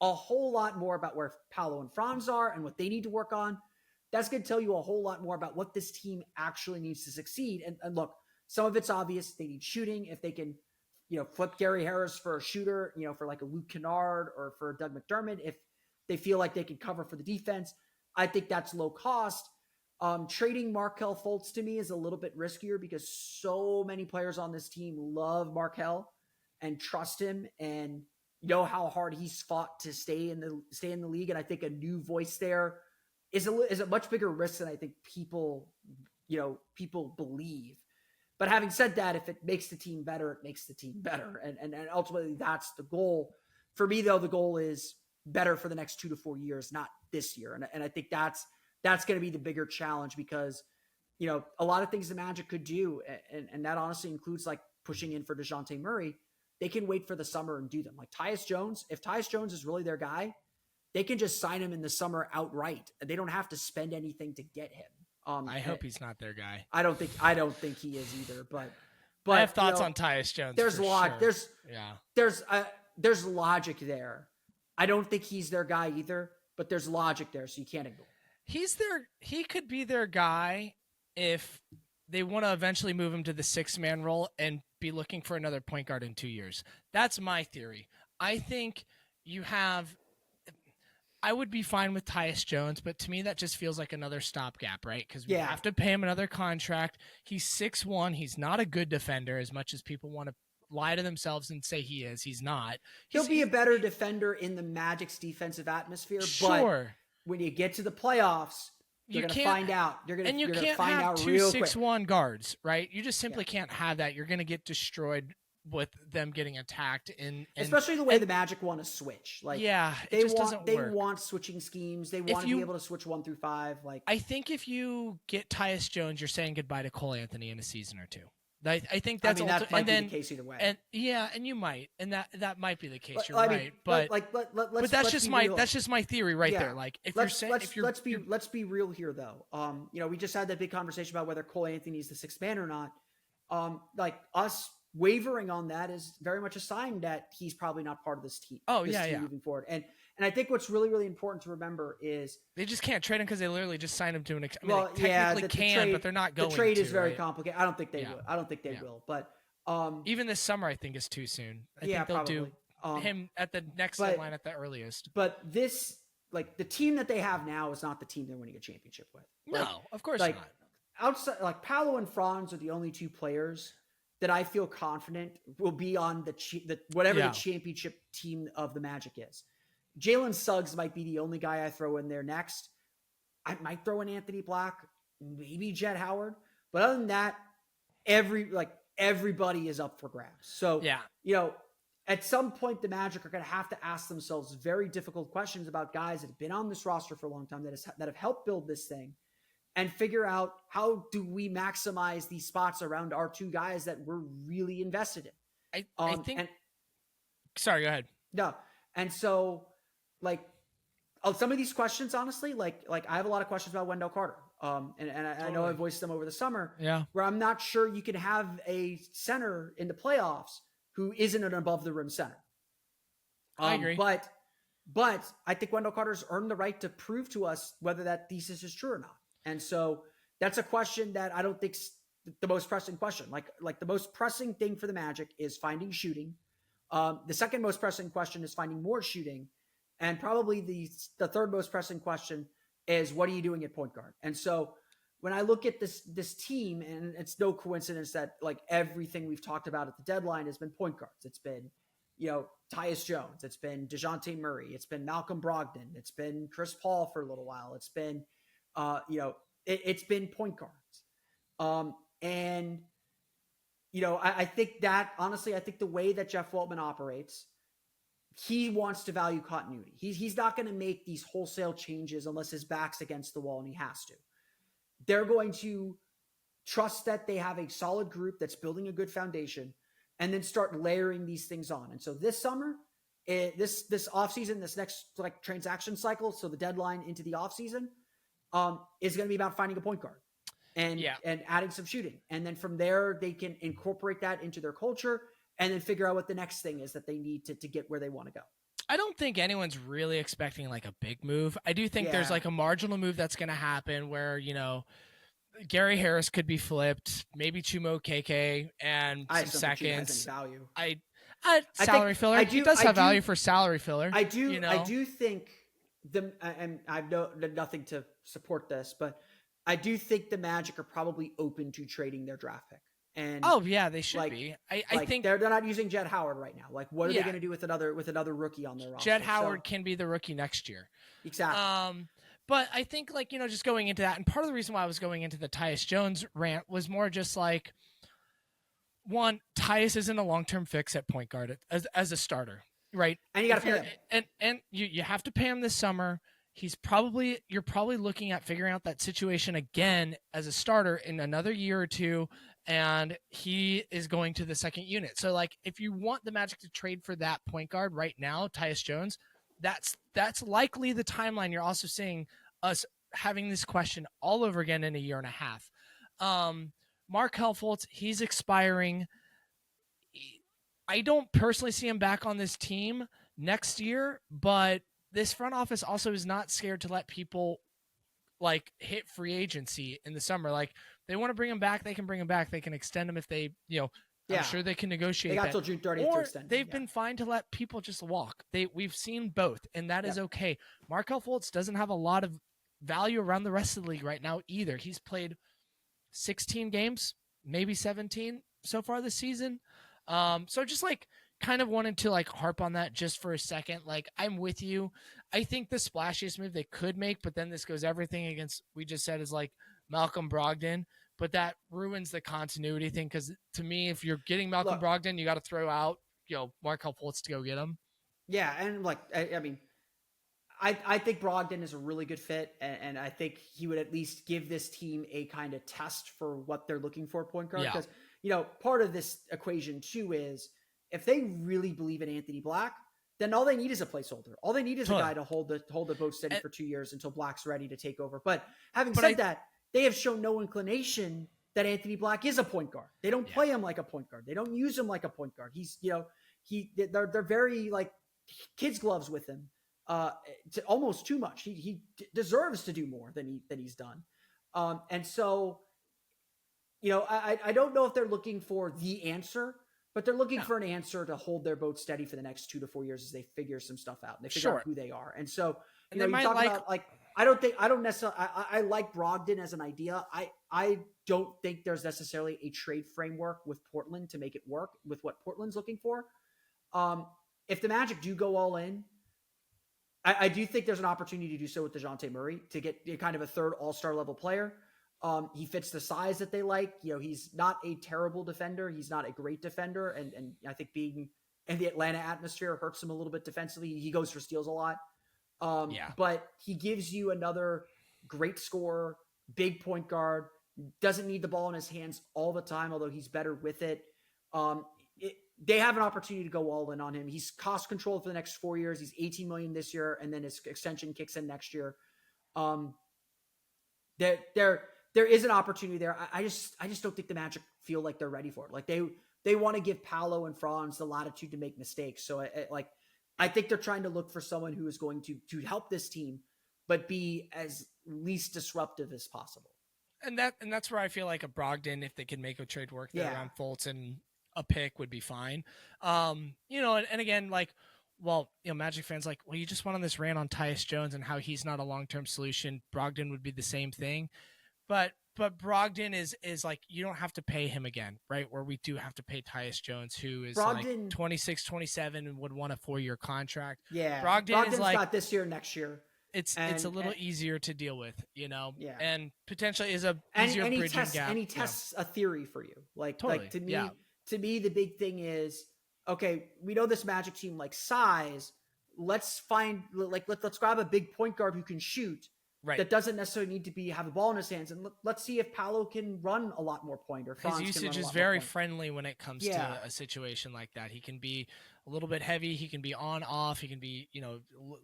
a whole lot more about where Paolo and Franz are and what they need to work on. That's going to tell you a whole lot more about what this team actually needs to succeed. And look, some of it's obvious. They need shooting. If they can, flip Gary Harris for a shooter, for a Luke Kennard or for Doug McDermott, if they feel like they can cover for the defense, I think that's low cost. Trading Markelle Fultz to me is a little bit riskier because so many players on this team love Markelle and trust him and know how hard he's fought to stay in the league. And I think a new voice there is a much bigger risk than I think people believe. But having said that, if it makes the team better, it makes the team better. And ultimately that's the goal. For me, though, the goal is better for the next 2 to 4 years, not this year. And I think that's going to be the bigger challenge because, a lot of things the Magic could do. And that honestly includes pushing in for DeJounte Murray. They can wait for the summer and do them. Tyus Jones, if Tyus Jones is really their guy, they can just sign him in the summer outright. They don't have to spend anything to get him. I hope he's not their guy. I don't think he is either. But I have thoughts on Tyus Jones. There's there's logic there. I don't think he's their guy either, but there's logic there, so you can't ignore it. He could be their guy if they want to eventually move him to the 6-man role and be looking for another point guard in 2 years. That's my theory. I think I would be fine with Tyus Jones, but to me that just feels like another stopgap, right? Because we have to pay him another contract. He's 6'1". He's not a good defender as much as people want to lie to themselves and say he is. He's not. He'll be a better defender in the Magic's defensive atmosphere. Sure. But when you get to the playoffs, you're going to find out. You're going to find out real quick. 2-6-1 guards, right? You just simply can't have that. You're going to get destroyed with them getting attacked, especially the way the Magic want to switch. Like, they want switching schemes. They want to be able to switch 1 through 5. Like, I think if you get Tyus Jones, you're saying goodbye to Cole Anthony in a season or two. I think that's that might be the case either way. And you might, and that might be the case. You're right, mean, but that's just my theory right there. Like, if let's be real here though. We just had that big conversation about whether Cole Anthony is the sixth man or not. Like, us wavering on that is very much a sign that he's probably not part of this team. Moving forward. And I think what's really, really important to remember is they just can't trade him because they literally just signed him to an. But they're not going. The trade is very complicated. I don't think they will. I don't think they will. But even this summer, I think is too soon. I think they'll do him at the next deadline at the earliest. But this, like, the team that they have now is not the team they're winning a championship with. No, of course not. Outside, like, Paolo and Franz are the only two players that I feel confident will be on the championship team of the Magic is. Jalen Suggs might be the only guy I throw in there next. I might throw in Anthony Black, maybe Jet Howard. But other than that, everybody is up for grabs. So, at some point, the Magic are going to have to ask themselves very difficult questions about guys that have been on this roster for a long time, that have helped build this thing, and figure out, how do we maximize these spots around our two guys that we're really invested in. I think. Sorry, go ahead. No. And so, like, some of these questions, honestly, like I have a lot of questions about Wendell Carter. And I know I voiced them over the summer. Yeah. Where I'm not sure you can have a center in the playoffs who isn't an above the rim center. I agree. But I think Wendell Carter's earned the right to prove to us whether that thesis is true or not. And so that's a question that I don't think's the most pressing question. Like the most pressing thing for the Magic is finding shooting. The second most pressing question is finding more shooting. And probably the third most pressing question is, what are you doing at point guard? And so when I look at this team, and it's no coincidence that, like, everything we've talked about at the deadline has been point guards. It's been, Tyus Jones. It's been DeJounte Murray. It's been Malcolm Brogdon. It's been Chris Paul for a little while. It's been, it's been point guards. I think that, honestly, I think the way that Jeff Weltman operates, he wants to value continuity. He's not going to make these wholesale changes unless his back's against the wall and he has to. They're going to trust that they have a solid group that's building a good foundation, and then start layering these things on. And so this summer, this offseason, this next, like, transaction cycle, so the deadline into the offseason, is going to be about finding a point guard and adding some shooting. And then from there, they can incorporate that into their culture and then figure out what the next thing is that they need to get where they want to go. I don't think anyone's really expecting, like, a big move. I do think there's, like, a marginal move that's going to happen where, Gary Harris could be flipped, maybe Chumo KK and some seconds. Value. Salary filler. He does have value for salary filler. I do think and I've nothing to support this, but I do think the Magic are probably open to trading their draft pick. And they should be. I think they're not using Jet Howard right now. Like, what are they going to do with another rookie on their roster? Jet Howard can be the rookie next year. Exactly. But I think, like, just going into that, and part of the reason why I was going into the Tyus Jones rant was more just like, one, Tyus isn't a long-term fix at point guard as a starter, right? And you got to pay him. And you have to pay him this summer. You're probably looking at figuring out that situation again as a starter in another year or two, and he is going to the second unit. So, like, if you want the Magic to trade for that point guard right now, Tyus Jones, that's likely the timeline. You're also seeing us having this question all over again in a year and a half. Mark Helfholtz, he's expiring. I don't personally see him back on this team next year, but this front office also is not scared to let people, like, hit free agency in the summer. Like, they want to bring him back, they can bring him back. They can extend him if they, I'm sure they can negotiate. They got till June 30th to extend. They've been fine to let people just walk. We've seen both, and that is okay. Markel Fultz doesn't have a lot of value around the rest of the league right now either. He's played 16 games, maybe 17 so far this season. So just like kind of wanted to like harp on that just for a second. Like I'm with you. I think the splashiest move they could make, but then this goes everything against we just said is like Malcolm Brogdon, but that ruins the continuity thing because to me, if you're getting Malcolm Look, Brogdon, you got to throw out Markel Fultz to go get him. yeah, and like I mean, I think Brogdon is a really good fit, and I think he would at least give this team a kind of test for what they're looking for at point guard. Yeah, Because part of this equation too is if they really believe in Anthony Black, then all they need is a placeholder. All they need is a totally. guy to hold the boat steady And, for 2 years until Black's ready to take over. But having but said that, they have shown no inclination that Anthony Black is a point guard. They don't play him like a point guard. They don't use him like a point guard. He's they're very like kids gloves with him, almost too much. He deserves to do more than he's done. And so, I don't know if they're looking for the answer, but they're looking for an answer to hold their boat steady for the next 2 to 4 years as they figure some stuff out and they figure out who they are. And so, and you talk about like, I don't necessarily, I like Brogdon as an idea. I don't think there's necessarily a trade framework with Portland to make it work with what Portland's looking for. If the Magic do go all in, I do think there's an opportunity to do so with DeJounte Murray to get kind of a third all-star level player. He fits the size that they like. He's not a terrible defender. He's not a great defender. And I think being in the Atlanta atmosphere hurts him a little bit defensively. He goes for steals a lot. But he gives you another great scorer, big point guard, doesn't need the ball in his hands all the time, although he's better with it. They have an opportunity to go all in on him. He's cost controlled for the next 4 years. He's $18 million this year, and then his extension kicks in next year. There is an opportunity there. I just don't think the Magic feel like they're ready for it. Like they want to give Paolo and Franz the latitude to make mistakes. So I think they're trying to look for someone who is going to help this team, but be as least disruptive as possible. And that's where I feel like a Brogdon, if they can make a trade work there around Fultz and a pick would be fine. And again, like, well, Magic fans like, well, you just went on this rant on Tyus Jones and how he's not a long-term solution. Brogdon would be the same thing. But Brogdon is like, you don't have to pay him again, right? Where we do have to pay Tyus Jones, who is Brogdon, like 26, 27 and would want a 4-year contract. Yeah. Brogdon's like, not this year, next year. It's a little easier to deal with, and potentially is a easier bridging gap. And he tests a theory for you. Totally. Like to me, the big thing is, okay, we know this Magic team like size. Let's grab a big point guard who can shoot. Right. That doesn't necessarily need to have a ball in his hands. And let's see if Paolo can run a lot more point or Franz his usage is very friendly when it comes to a situation like that. He can be a little bit heavy. He can be on, off. He can be,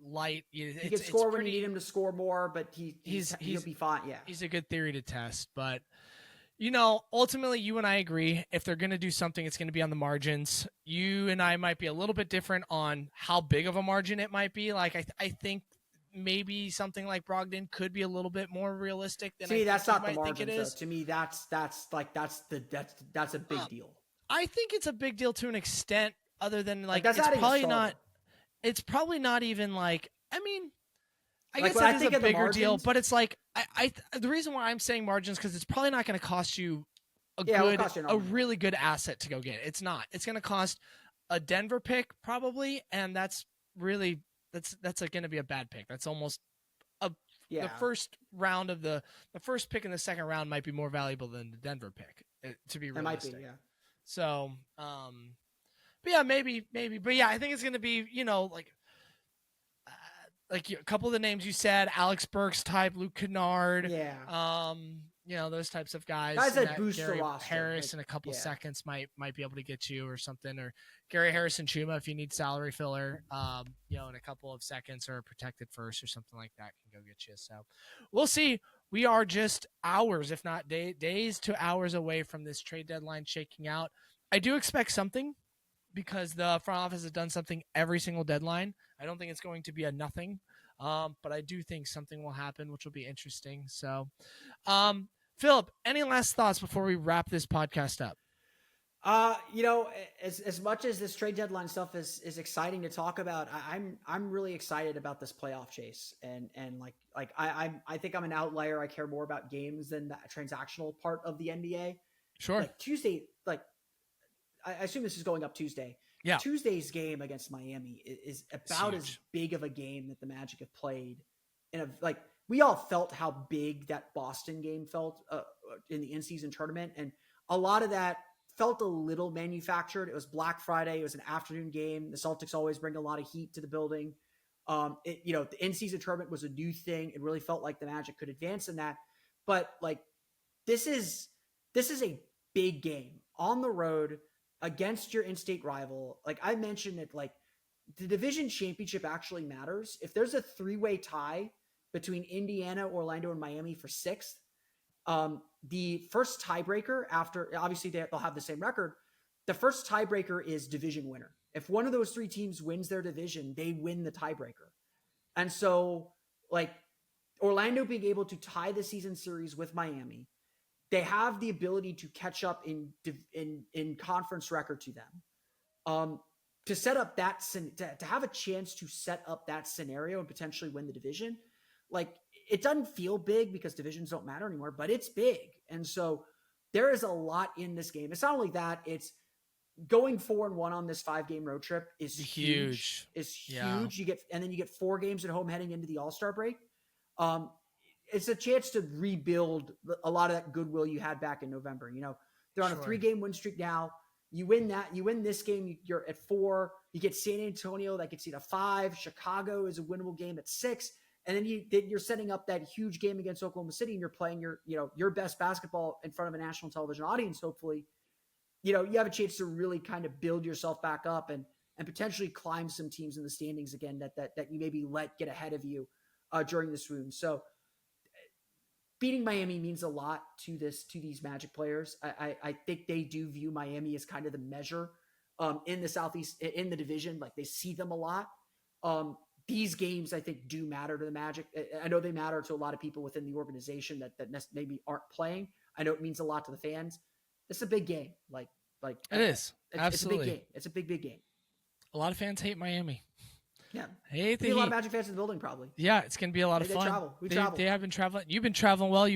light. He can score when you need him to score more, but he'll be fine. Yeah. He's a good theory to test, but ultimately you and I agree. If they're going to do something, it's going to be on the margins. You and I might be a little bit different on how big of a margin it might be. Like, I think maybe something like Brogdon could be a little bit more realistic than that's not the margin. To me, that's a big deal. I think it's a big deal to an extent, other than like that's it's probably not. It's probably not even like. I mean, I guess it is a bigger deal, but it's like the reason why I'm saying margins because it's probably not going to cost you a really good asset to go get. It's not. It's going to cost a Denver pick probably, and that's really. That's going to be a bad pick. That's almost the first round of the first pick in the second round might be more valuable than the Denver pick, to be realistic. It might be, yeah. So, but yeah, maybe, but yeah, I think it's going to be, like a couple of the names you said, Alex Burks type, Luke Kennard, those types of guys. Guys that boost the roster. Harris in a couple seconds might be able to get you or something, or Gary Harrison Chuma if you need salary filler, in a couple of seconds or a protected first or something like that can go get you. So we'll see. We are just hours, if not days to hours away from this trade deadline shaking out. I do expect something because the front office has done something every single deadline. I don't think it's going to be a nothing, but I do think something will happen, which will be interesting. So, Phillip, any last thoughts before we wrap this podcast up? As much as this trade deadline stuff is exciting to talk about, I'm really excited about this playoff chase, and I think I'm an outlier. I care more about games than the transactional part of the NBA. Sure. Like Tuesday, I assume this is going up Tuesday. Yeah. Tuesday's game against Miami is about as big of a game that the Magic have played. We all felt how big that Boston game felt in the in-season tournament, and a lot of that felt a little manufactured. It was Black Friday. It was an afternoon game. The Celtics always bring a lot of heat to the building. The in-season tournament was a new thing. It really felt like the Magic could advance in that. But like, this is a big game on the road against your in-state rival. Like I mentioned it, like the division championship actually matters. If there's a 3-way tie between Indiana, Orlando, and Miami for 6th, the first tiebreaker after, obviously they'll have the same record. The first tiebreaker is division winner. If one of those 3 teams wins their division, they win the tiebreaker. And so like Orlando being able to tie the season series with Miami, they have the ability to catch up in conference record to them. To set up that, to have a chance to set up that scenario and potentially win the division, like it doesn't feel big because divisions don't matter anymore, but it's big. And so there is a lot in this game. It's not only that, it's going 4-1 on this 5-game road trip is huge. It's huge. Yeah. You get 4 games at home heading into the All-Star break. It's a chance to rebuild a lot of that goodwill you had back in November. They're on a 3-game win streak now. You win that. You win this game. You're at 4. You get San Antonio that gets you to 5. Chicago is a winnable game at 6. And then you're setting up that huge game against Oklahoma City, and you're playing your best basketball in front of a national television audience. Hopefully, you have a chance to really kind of build yourself back up and potentially climb some teams in the standings again that you maybe let get ahead of you during this round. So beating Miami means a lot to these Magic players. I think they do view Miami as kind of the measure in the Southeast, in the division. Like they see them a lot. These games, I think, do matter to the Magic. I know they matter to a lot of people within the organization that maybe aren't playing. I know it means a lot to the fans. It's a big game. Like it is. Absolutely. It's a big game. It's a big game. A lot of fans hate Miami. Yeah. Hate the Heat. A lot of Magic fans in the building, probably. Yeah, it's going to be a lot of fun. We travel. They have been traveling. You've been traveling well.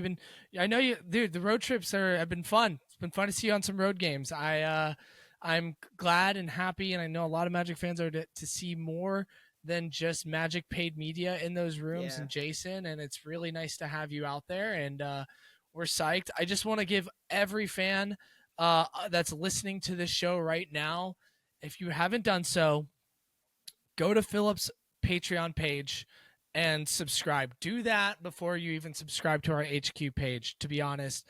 I know you, dude, the road trips have been fun. It's been fun to see you on some road games. I'm glad and happy, and I know a lot of Magic fans are to see more than just Magic paid media in those rooms, and Jason, and it's really nice to have you out there, and we're psyched. I just want to give every fan that's listening to this show right now, if you haven't done so, go to Phillip's Patreon page and subscribe. Do that before you even subscribe to our HQ page, to be honest.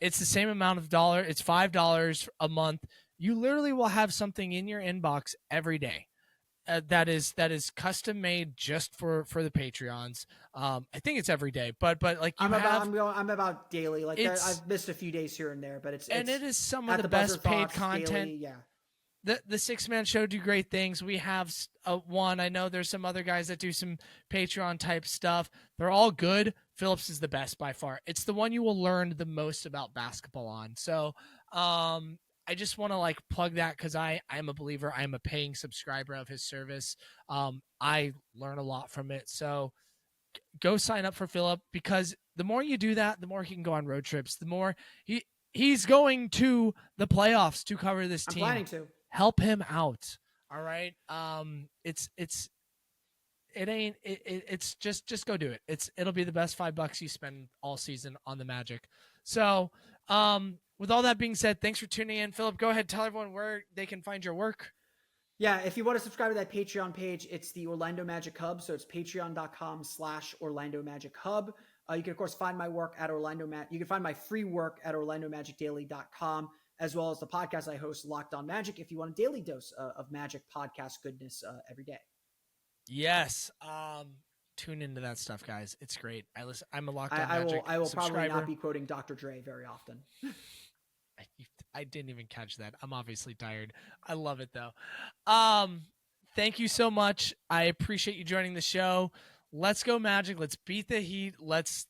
It's the same amount of dollar. It's $5 a month. You literally will have something in your inbox every day. That is custom made just for the Patreons. I think it's every day, but like I'm about daily. Like I've missed a few days here and there, but it is some of the best paid content. Daily, yeah. The 6-Man show do great things. We have one. I know there's some other guys that do some Patreon type stuff. They're all good. Phillip's is the best by far. It's the one you will learn the most about basketball on. So, I just want to plug that because I'm a believer. I'm a paying subscriber of his service. I learn a lot from it. So go sign up for Phillip, because the more you do that, the more he can go on road trips. The more he's going to the playoffs to cover this team. I'm planning to help him out. All right. It's just go do it. It'll be the best $5 you spend all season on the Magic. So, with all that being said, thanks for tuning in. Phillip, go ahead. Tell everyone where they can find your work. Yeah, if you want to subscribe to that Patreon page, it's the Orlando Magic Hub. So it's patreon.com/Orlando Magic Hub. You can, of course, find my work at You can find my free work at OrlandoMagicDaily.com, as well as the podcast I host, Locked On Magic, if you want a daily dose of Magic podcast goodness every day. Yes. Tune into that stuff, guys. It's great. I'm a Locked On Magic I will subscriber. Probably not be quoting Dr. Dre very often. I didn't even catch that. I'm obviously tired. I love it though. Thank you so much. I appreciate you joining the show. Let's go Magic. Let's beat the Heat. Let's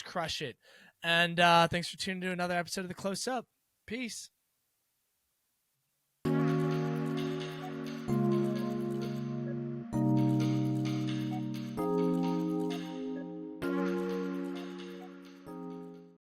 crush it. And thanks for tuning to another episode of The Close Up. Peace.